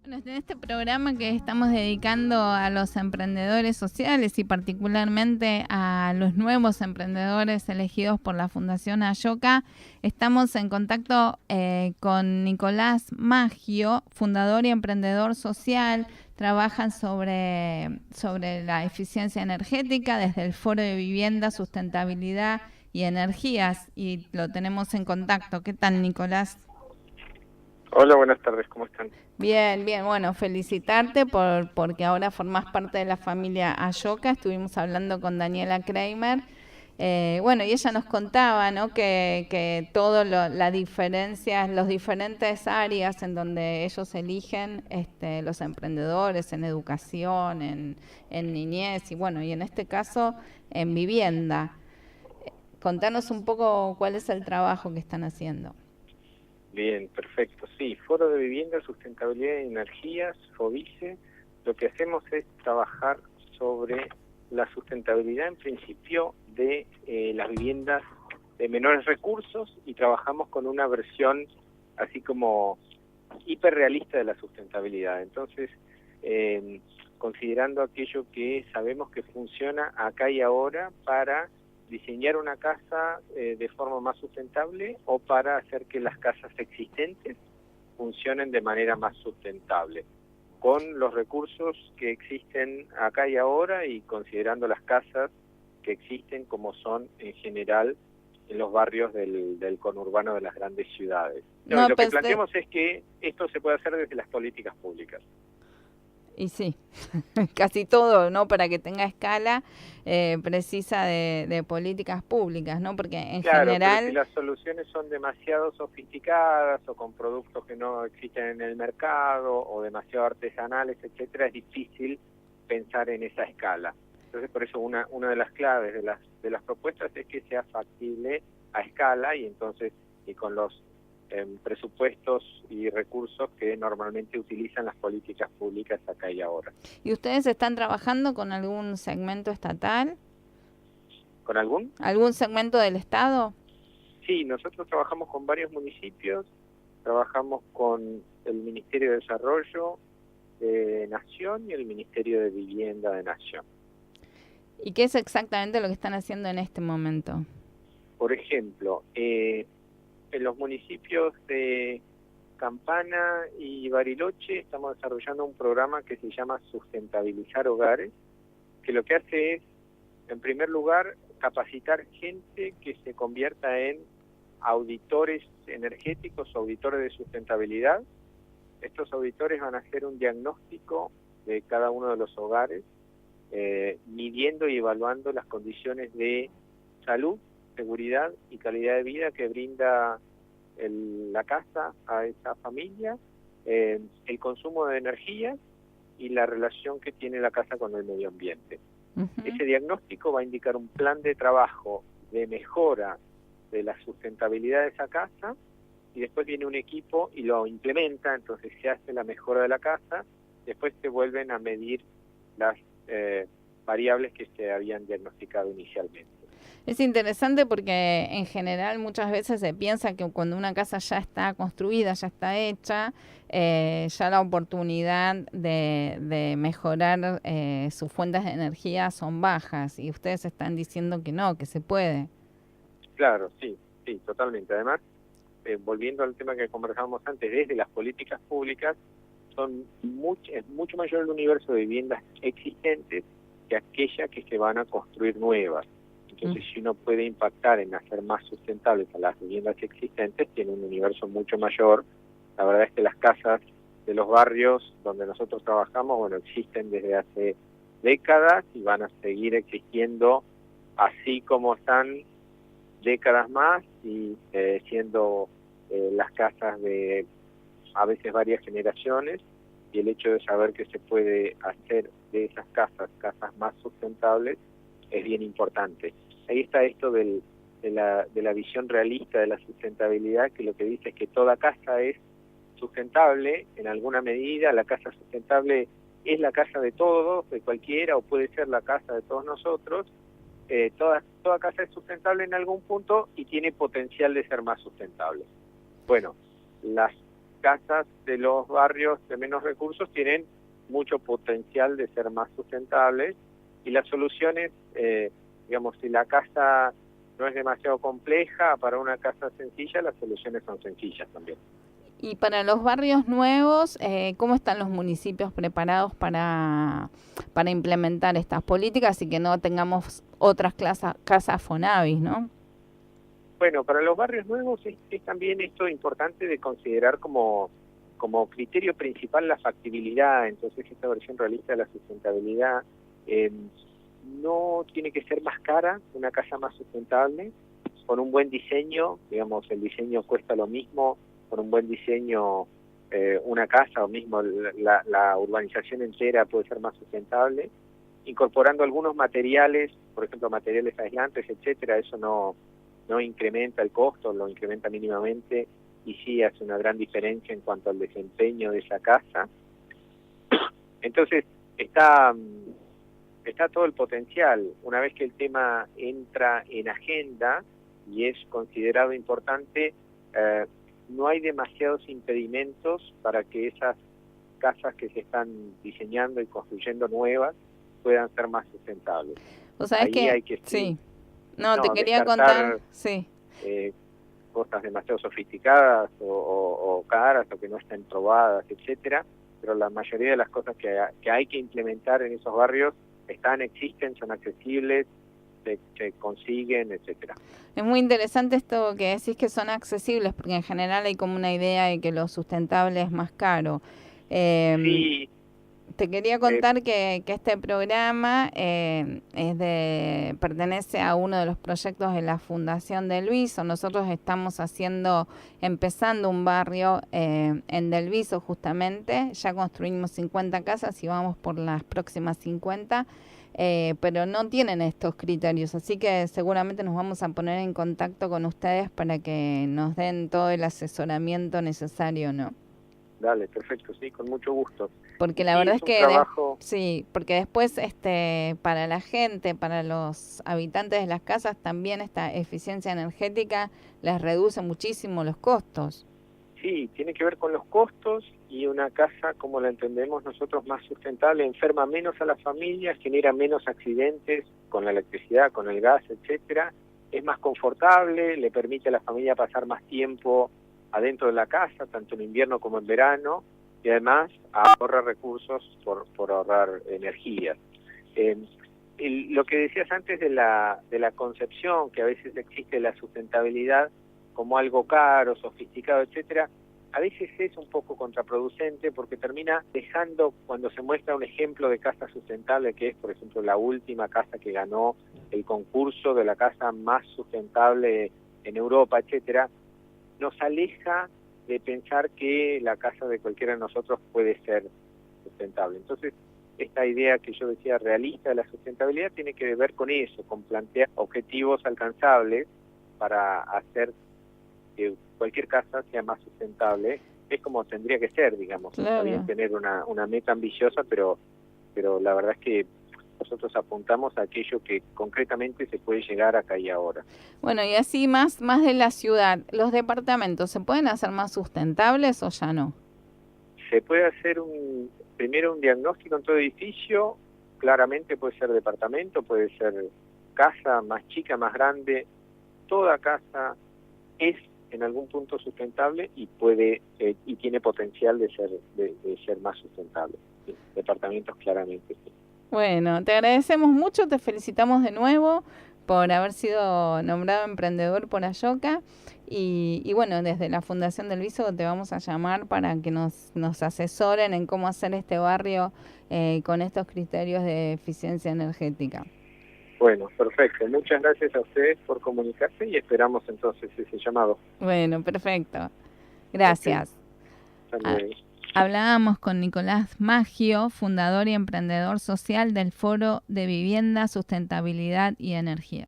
Bueno, en este programa que estamos dedicando a los emprendedores sociales y particularmente a los nuevos emprendedores elegidos por la Fundación Ashoka, estamos en contacto con Nicolás Maggio, fundador y emprendedor social. Trabajan sobre la eficiencia energética desde el Foro de Vivienda, Sustentabilidad y Energías, y lo tenemos en contacto. ¿Qué tal, Nicolás? Hola, buenas tardes, ¿cómo están? Bien, bien, bueno, felicitarte porque ahora formás parte de la familia Ashoka. Estuvimos hablando con Daniela Kramer. Bueno, y ella nos contaba, ¿no? que la diferencia, los diferentes áreas en donde ellos eligen los emprendedores, en educación, en niñez y bueno, y en este caso en vivienda. Contanos un poco cuál es el trabajo que están haciendo. Bien, perfecto. Sí, Foro de Vivienda, Sustentabilidad y Energías, FOVICE. Lo que hacemos es trabajar sobre la sustentabilidad en principio de las viviendas de menores recursos y trabajamos con una versión así como hiperrealista de la sustentabilidad. Entonces, considerando aquello que sabemos que funciona acá y ahora para diseñar una casa de forma más sustentable o para hacer que las casas existentes funcionen de manera más sustentable, con los recursos que existen acá y ahora y considerando las casas que existen como son en general en los barrios del conurbano de las grandes ciudades. Lo que planteamos es que esto se puede hacer desde las políticas públicas. Y sí, casi todo, ¿no? Para que tenga escala, precisa de políticas públicas, ¿no? Porque en general... Pero si las soluciones son demasiado sofisticadas o con productos que no existen en el mercado o demasiado artesanales, etcétera, es difícil pensar en esa escala. Entonces, por eso una de las claves de las propuestas es que sea factible a escala y entonces y con los presupuestos y recursos que normalmente utilizan las políticas públicas acá y ahora. ¿Y ustedes están trabajando con algún segmento estatal? ¿Con algún? ¿Algún segmento del Estado? Sí, nosotros trabajamos con varios municipios, trabajamos con el Ministerio de Desarrollo de Nación y el Ministerio de Vivienda de Nación. ¿Y qué es exactamente lo que están haciendo en este momento? Por ejemplo, en los municipios de Campana y Bariloche estamos desarrollando un programa que se llama Sustentabilizar Hogares, que lo que hace es, en primer lugar, capacitar gente que se convierta en auditores energéticos, auditores de sustentabilidad. Estos auditores van a hacer un diagnóstico de cada uno de los hogares, midiendo y evaluando las condiciones de salud, seguridad y calidad de vida que brinda la casa a esa familia, el consumo de energía y la relación que tiene la casa con el medio ambiente. Ese diagnóstico va a indicar un plan de trabajo de mejora de la sustentabilidad de esa casa y después viene un equipo y lo implementa, entonces se hace la mejora de la casa, después se vuelven a medir las variables que se habían diagnosticado inicialmente. Es interesante porque en general muchas veces se piensa que cuando una casa ya está construida, ya está hecha, ya la oportunidad de mejorar sus fuentes de energía son bajas y ustedes están diciendo que no, que se puede. Claro, sí, totalmente. Además, volviendo al tema que conversábamos antes, desde las políticas públicas es mucho mayor el universo de viviendas existentes que aquellas que se van a construir nuevas. Entonces, si uno puede impactar en hacer más sustentables a las viviendas existentes, tiene un universo mucho mayor. La verdad es que las casas de los barrios donde nosotros trabajamos, bueno, existen desde hace décadas y van a seguir existiendo así como están décadas más y siendo las casas de a veces varias generaciones, y el hecho de saber que se puede hacer de esas casas más sustentables es bien importante. Ahí está esto de la visión realista de la sustentabilidad, que lo que dice es que toda casa es sustentable en alguna medida. La casa sustentable es la casa de todos, de cualquiera, o puede ser la casa de todos nosotros. Toda casa es sustentable en algún punto y tiene potencial de ser más sustentable. Bueno, las casas de los barrios de menos recursos tienen mucho potencial de ser más sustentables, y las soluciones, digamos, si la casa no es demasiado compleja, para una casa sencilla las soluciones son sencillas también. Y para los barrios nuevos, ¿cómo están los municipios preparados para implementar estas políticas y que no tengamos otras casas Fonavis, ¿no? Bueno, para los barrios nuevos es también esto importante de considerar como criterio principal la factibilidad. Entonces, esta versión realista de la sustentabilidad no tiene que ser más cara, una casa más sustentable, con un buen diseño, digamos, el diseño cuesta lo mismo, con un buen diseño una casa o mismo la urbanización entera puede ser más sustentable, incorporando algunos materiales, por ejemplo, materiales aislantes, etcétera. Eso no incrementa el costo, lo incrementa mínimamente, y sí hace una gran diferencia en cuanto al desempeño de esa casa. Entonces, está todo el potencial. Una vez que el tema entra en agenda y es considerado importante, no hay demasiados impedimentos para que esas casas que se están diseñando y construyendo nuevas puedan ser más sustentables. O sea, Ahí hay que sí. No, te quería contar, sí. Cosas demasiado sofisticadas o caras o que no estén probadas, etcétera, pero la mayoría de las cosas que hay que implementar en esos barrios existen, son accesibles, se consiguen, etcétera. Es muy interesante esto que decís, que son accesibles, porque en general hay como una idea de que lo sustentable es más caro. Sí. Te quería contar que este programa pertenece a uno de los proyectos de la Fundación Del Viso. Nosotros estamos empezando un barrio en Del Viso justamente. Ya construimos 50 casas y vamos por las próximas 50, pero no tienen estos criterios. Así que seguramente nos vamos a poner en contacto con ustedes para que nos den todo el asesoramiento necesario, ¿no? Dale, perfecto, sí, con mucho gusto. Porque la verdad es que sí, porque después para la gente, para los habitantes de las casas, también esta eficiencia energética les reduce muchísimo los costos. Sí, tiene que ver con los costos, y una casa, como la entendemos nosotros, más sustentable, enferma menos a las familias, genera menos accidentes con la electricidad, con el gas, etcétera, es más confortable, le permite a la familia pasar más tiempo adentro de la casa, tanto en invierno como en verano, y además ahorra recursos por ahorrar energía. Lo que decías antes de la concepción, que a veces existe la sustentabilidad como algo caro, sofisticado, etcétera, a veces es un poco contraproducente, porque termina dejando, cuando se muestra un ejemplo de casa sustentable, que es, por ejemplo, la última casa que ganó el concurso de la casa más sustentable en Europa, etcétera, nos aleja de pensar que la casa de cualquiera de nosotros puede ser sustentable. Entonces, esta idea que yo decía realista de la sustentabilidad tiene que ver con eso, con plantear objetivos alcanzables para hacer que cualquier casa sea más sustentable. Es como tendría que ser, digamos. Claro. Está bien tener una meta ambiciosa, pero la verdad es que nosotros apuntamos a aquello que concretamente se puede llegar acá y ahora. Bueno, y así más de la ciudad, ¿los departamentos se pueden hacer más sustentables o ya no? Se puede hacer primero un diagnóstico en todo edificio. Claramente puede ser departamento, puede ser casa más chica, más grande. Toda casa es en algún punto sustentable y y tiene potencial de ser más sustentable. Sí, departamentos claramente sí. Bueno, te agradecemos mucho, te felicitamos de nuevo por haber sido nombrado emprendedor por Ashoka, y bueno, desde la Fundación Del Viso te vamos a llamar para que nos asesoren en cómo hacer este barrio con estos criterios de eficiencia energética. Bueno, perfecto. Muchas gracias a ustedes por comunicarse y esperamos entonces ese llamado. Bueno, perfecto. Gracias. Okay. Hablábamos con Nicolás Maggio, fundador y emprendedor social del Foro de Vivienda, Sustentabilidad y Energía.